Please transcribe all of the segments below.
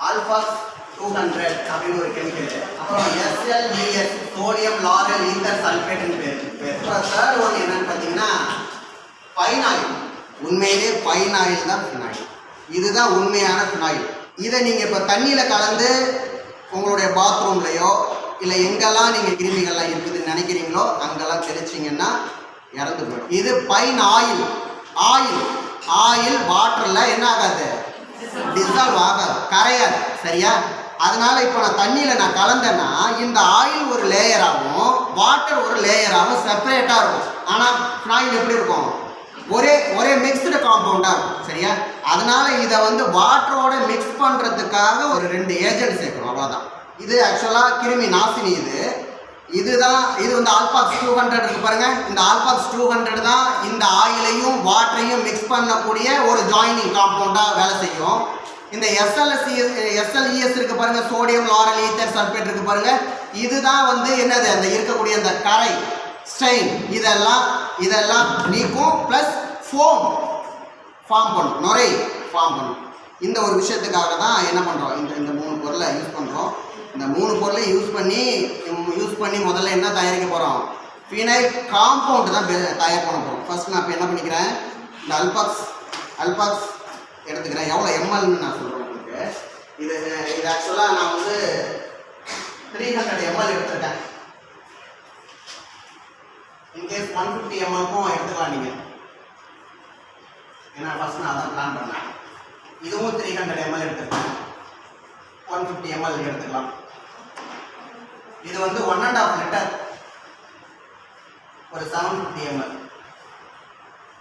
Alphas 200 அப்படின்னு ஒரு chemical. அப்புறம் SLES சோடியம் லாரல் ஈத்தர் சல்ஃபேட்னு பேர். அப்புறம் தேர்ட் ஒன் என்னன்னு பார்த்தீங்கன்னா பைனாயில். உண்மையிலே பைனாயில் தான் ஃபினாயில். இதுதான் உண்மையான ஃபினாயில். இதை நீங்கள் இப்போ தண்ணியில் கலந்து உங்களுடைய பாத்ரூம்லையோ இல்லை எங்கெல்லாம் நீங்கள் கிருமிகள்லாம் இருக்குதுன்னு நினைக்கிறீங்களோ அங்கெல்லாம் தெளிச்சிங்கன்னா இறந்து போயிடும். இது பைன் ஆயில். ஆயில் வாட்டரில் என்ன ஆகாது, டிசால்வ் ஆகாது, கரையாது. சரியா? அதனால இப்போ நான் தண்ணியில் நான் கலந்தேன்னா இந்த ஆயில் ஒரு லேயராகவும் வாட்டர் ஒரு லேயராகவும் செப்பரேட்டாக இருக்கும். ஆனால் ஃபினாயில் எப்படி இருக்கும், ஒரே மிக்ஸ்டு காம்பவுண்டாக இருக்கும். சரியா? அதனால இதை வந்து வாட்டரோட மிக்ஸ் பண்ணுறதுக்காக ஒரு 2 ஏஜென்ட் சேர்க்கணும், அவ்வளோதான். இது ஆக்சுவலாக கிருமி நாசினி. இது வந்து ஆல்பாக்ஸ் 200 இருக்கு பாருங்க. இந்த ஆல்பாக்ஸ் 200 தான் இந்த ஆயிலையும் வாட்டரையும் மிக்ஸ் பண்ணக்கூடிய ஒரு ஜாயினிங் காம்பவுண்டாக வேலை செய்யும். இந்த SLES இருக்கு பாருங்க, சோடியம் லாரல் ஈத்தர் சல்ஃபேட் இருக்கு பாருங்க. இதுதான் வந்து என்னது, அந்த இருக்கக்கூடிய அந்த கரை ஸ்டெயின் இதெல்லாம் நீக்கும். ப்ளஸ் ஃபோம் ஃபார்ம் பண்ணும், நுரை ஃபார்ம் பண்ணும். இந்த ஒரு விஷயத்துக்காக தான் என்ன பண்ணுறோம், இந்த 3 பொருளை யூஸ் பண்ணுறோம். இந்த 3 பொருளை யூஸ் பண்ணி முதல்ல என்ன தயாரிக்க போகிறோம், ஃபினைல் காம்பவுண்ட் தான் தயார் பண்ண போகிறோம். ஃபர்ஸ்ட் நான் இப்போ என்ன பண்ணிக்கிறேன், இந்த அல்பாக்ஸ் எடுத்துக்கிறேன். எவ்வளோ எம்எல்னு நான் சொல்கிறேன் உங்களுக்கு. இது ஆக்சுவலாக நான் வந்து 300 ml எடுத்துருக்கேன். இன்கேஸ் 150 ml எடுத்துக்கலாம் நீங்கள். ஏன்னா ஃபர்ஸ்ட் நான் அதான் பிளான் பண்ணேன். இதுவும் 300 ml எடுத்துருக்கேன். 150 ml எடுத்துக்கலாம். இது வந்து 1.5 லிட்டர், ஒரு 750 ml.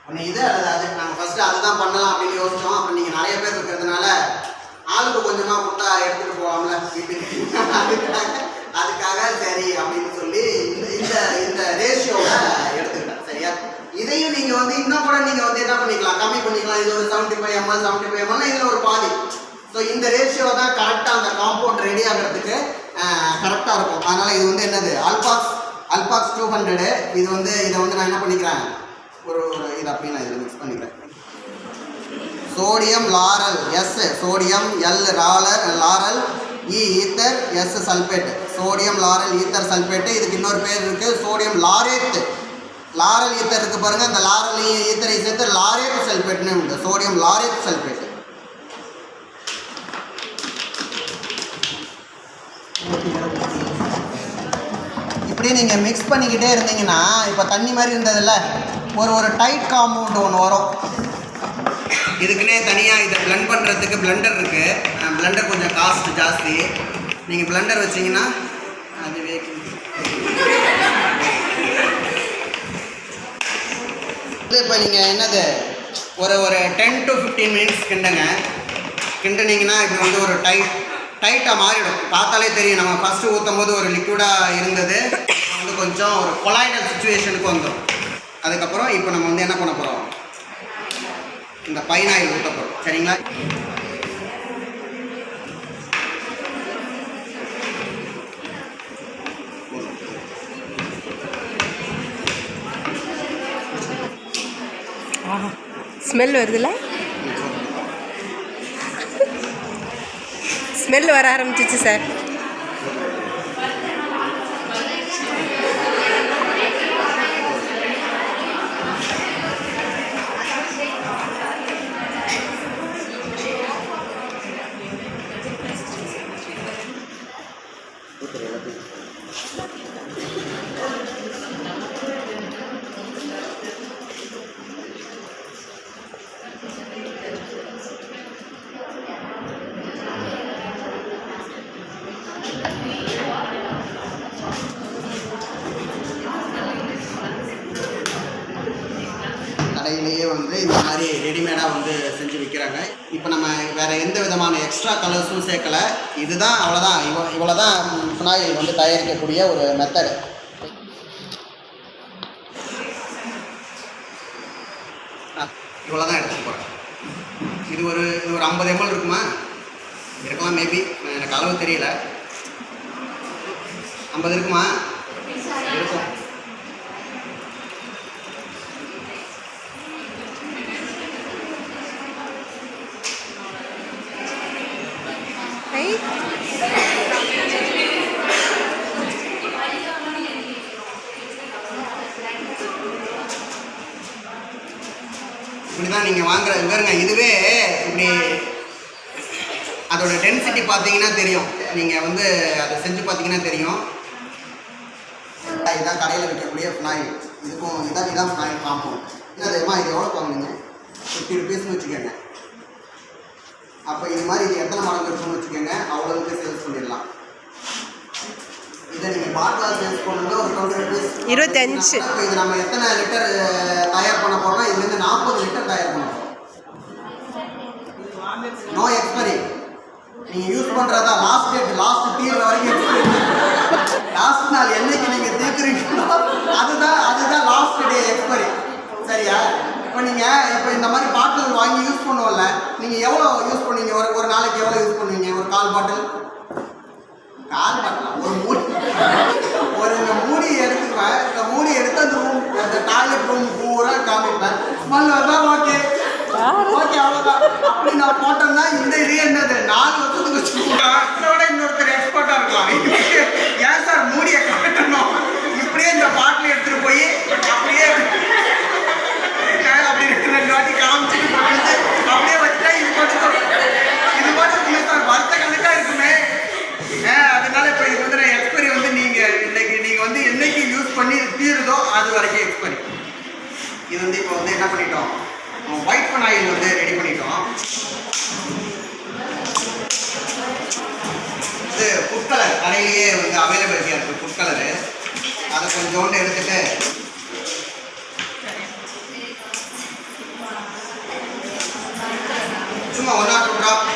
ஒன்று இது அல்லது அது. நாங்கள் ஃபஸ்ட்டு அதுதான் பண்ணலாம் அப்படின்னு யோசித்தோம். அப்புறம் நீங்கள் நிறைய பேர் இருக்கிறதுனால ஆளுக்கு கொஞ்சமாக கொடுத்தா எடுத்துகிட்டு போகலாம்ல வீட்டுக்கு. அதுக்காக சரி அப்படின்னு சொல்லி இந்த ரேஷியோவை எடுத்துக்கிட்டேன். சரியா? இதையும் நீங்கள் வந்து இன்னும் கூட நீங்கள் வந்து என்ன பண்ணிக்கலாம், கம்மி பண்ணிக்கலாம். இது ஒரு 75 ml இதில் ஒரு பாதி. ஸோ இந்த ரேஷியோ தான் கரெக்டாக அந்த காம்பவுண்ட் ரெடி ஆகிறதுக்கு கரெக்டாக இருக்கும். அதனால் இது வந்து என்னது, ஆல்பாக்ஸ் 200. இதை வந்து நான் என்ன பண்ணிக்கிறேன், ஒரு இது அப்படி நான் இதில் மிக்ஸ் பண்ணிக்கிறேன். Sodium lauryl sodium lauryl ether sulphate. Sodium lauryl ether sulphate. இதுக்கு இன்னொரு பேர் இருக்குது, சோடியம் லாரேட். லாரல் ஈத்தர் இருக்குது பாருங்கள், அந்த லாரல் ஈத்தரை சேர்த்து லாரேட் சல்ஃபேட்னு உண்டு, சோடியம் லாரேட் சல்ஃபேட். இப்படி நீங்கள் மிக்ஸ் பண்ணிக்கிட்டே இருந்தீங்கன்னா இப்போ தண்ணி மாதிரி இருந்ததில்ல, ஒரு டைட் காம்பவுண்ட் ஒன்று வரும். இதுக்குன்னே தனியாக இதை பிளெண்ட் பண்ணுறதுக்கு பிளெண்டர் இருக்குது. பிளெண்டர் கொஞ்சம் காஸ்ட் ஜாஸ்தி. நீங்கள் பிளெண்டர் வச்சிங்கன்னா அதுவே இப்போ நீங்கள் என்னது ஒரு 10 to 15 மினிட்ஸ் கிண்டுனீங்கன்னா இது வந்து ஒரு டைட்டாக மாறிடும். பார்த்தாலே தெரியும். நம்ம ஃபஸ்ட்டு ஊற்றும் போது ஒரு லிக்விடாக இருந்தது, வந்து கொஞ்சம் ஒரு கொலாய்டல் சுச்சுவேஷனுக்கு வந்துடும். அதுக்கப்புறம் இப்போ நம்ம வந்து என்ன பண்ண போகிறோம், இந்த பைனாயில் ஊற்ற போகிறோம். சரிங்களா? ஸ்மெல் வருதுல்ல, ஸ்மெல் வர ஆரம்பிச்சிச்சு சார். கடையிலேயே வந்து இந்த மாதிரி ரெடிமேடாக வந்து செஞ்சு விற்கிறாங்க. இப்போ நம்ம வேறு எந்த விதமான எக்ஸ்ட்ரா கலர்ஸும் சேர்க்கலை. இதுதான், அவ்வளோதான். இவ்வளோ தான் ஃபினாயில் வந்து தயாரிக்கக்கூடிய ஒரு மெத்தடு. இவ்வளோ தான் எடுத்துகிட்டு போகிறேன். இது ஒரு 50 ml இருக்குமா, இருக்கலாம் மேபி, எனக்கு அளவு தெரியல. 50 இருக்குமா, இருக்கும். ஐ இப்படி தான் நீங்கள் வாங்குற பாருங்க. இதுவே இப்படி அதோட டென்சிட்டி பார்த்தீங்கன்னா தெரியும். நீங்கள் வந்து அதை செஞ்சு பார்த்தீங்கன்னா தெரியும். இதுதான் கடையில் விற்கக்கூடிய ஃபினாயில். இதுக்கும் இதான் ஃபினாயில் காம்பவுண்ட். இது தெரியுமா? இது எவ்வளோ வாங்குவீங்க? 50 ருபீஸ்னு வச்சுக்கோங்க. அப்போ இது மாதிரி இது எத்தனை மடங்கு இருக்குன்னு வச்சுக்கோங்க, அவ்வளோவுக்கு சேல்ஸ் பண்ணிடலாம். இதை நீங்கள் பாட்டில் சேல்ஸ் பண்ணணும்னா ஒரு 20 ருபீஸ் 25. இப்போ இது நம்ம எத்தனை லிட்டர் தயார் பண்ண போகிறோம்னா இதுலேருந்து 40 லிட்டர் தயார் பண்ண போகிறோம். No expiry. நீங்கள் யூஸ் பண்ணுறதா லாஸ்ட் டேட், லாஸ்ட் தீர்ற வரைக்கும் எக்ஸ்பைரி. லாஸ்ட் நாள் என்னைக்கு நீங்கள் தீர்க்குறீங்களோ அதுதான் லாஸ்ட் டே எக்ஸ்பைரி. சரியா? இப்போ இந்த மாதிரி பாட்டில் வாங்கி யூஸ் பண்ணுவோம்ல, நீங்கள் எவ்வளோ யூஸ் பண்ணுவீங்க? ஒரு நாளைக்கு எவ்வளோ யூஸ் பண்ணுவீங்க? ஒரு கால் பாட்டில் ஒரு மூடி. இந்த மூடி எடுத்துக்குவேன். இந்த மூடி எடுத்து அந்த டாய்லெட் ரூம் பூரா காமிப்பேன். ஸ்மெல் வந்தால் ஓகே அவ்வளோதான். அப்படி நான் போட்டோம்னா இந்த இது என்னது 4 வருஷத்துக்கு வச்சுக்கோங்க. இன்னொருத்தர் எக்ஸ்பர்ட்டாக இருக்கலாம். ஏன் சார் மூடியை காட்டணும்? இப்படியே இந்த பாட்டில் எடுத்துகிட்டு போய் அப்படியே அப்படி 2 வாட்டி காமிச்சிட்டு போட்டு அப்படியே வச்சுட்டா இது பாட்டு சார் வருத்த கணக்காக இருக்குமே. அதனால இப்போ இது வந்து எக்ஸ்பைரி வந்து நீங்கள் வந்து என்னைக்கு யூஸ் பண்ணி தீருதோ அது வரைக்கும் எக்ஸ்பைரி. இது வந்து இப்போ வந்து என்ன பண்ணிட்டோம், ஒயிட் ஃபினாயில் வந்து ரெடி பண்ணிட்டோம். இது ஃபுட் கலர் கடையிலேயே வந்து அவைலபிலிட்டியாக இருக்குது. ஃபுட் கலரு அதை கொஞ்சோண்டு எடுத்துகிட்டு சும்மா 1 or 2 ட்ராப்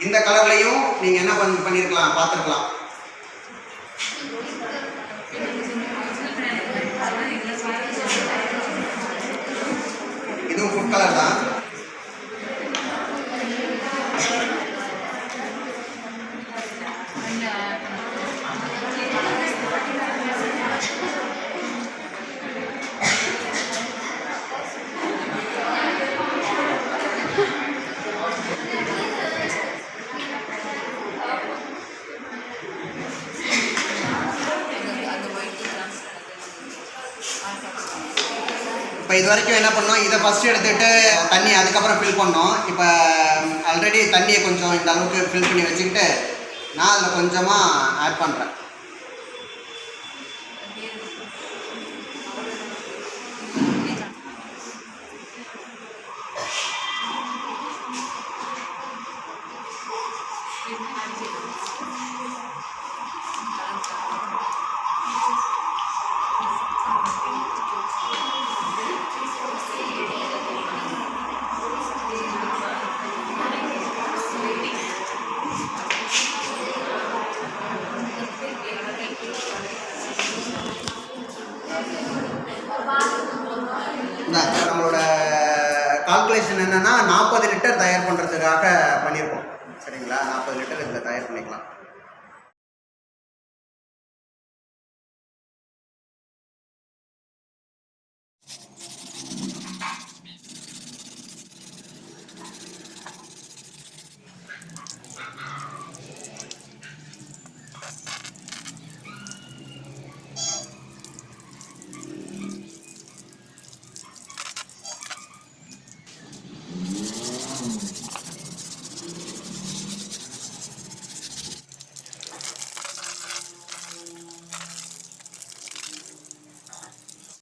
இந்த கலர்லையும் நீங்கள் என்ன பண்ணியிருக்கலாம், பார்த்துருக்கலாம். இதுவும் ஃபுட் கலர் தான். இப்போ இது வரைக்கும் என்ன பண்ணோம், இதை ஃபஸ்ட்டு எடுத்துகிட்டு தண்ணி அதுக்கப்புறம் ஃபில் பண்ணோம். இப்போ ஆல்ரெடி தண்ணியை கொஞ்சம் இந்த அளவுக்கு ஃபில் பண்ணி வச்சுக்கிட்டு நான் அதில் கொஞ்சமாக ஆட் பண்ணுறேன். நம்மளோட கால்குலேஷன் என்னென்னா 40 லிட்டர் தயார் பண்ணுறதுக்காக பண்ணியிருக்கோம். சரிங்களா? 40 லிட்டர் இதில் தயார் பண்ணிக்கலாம்.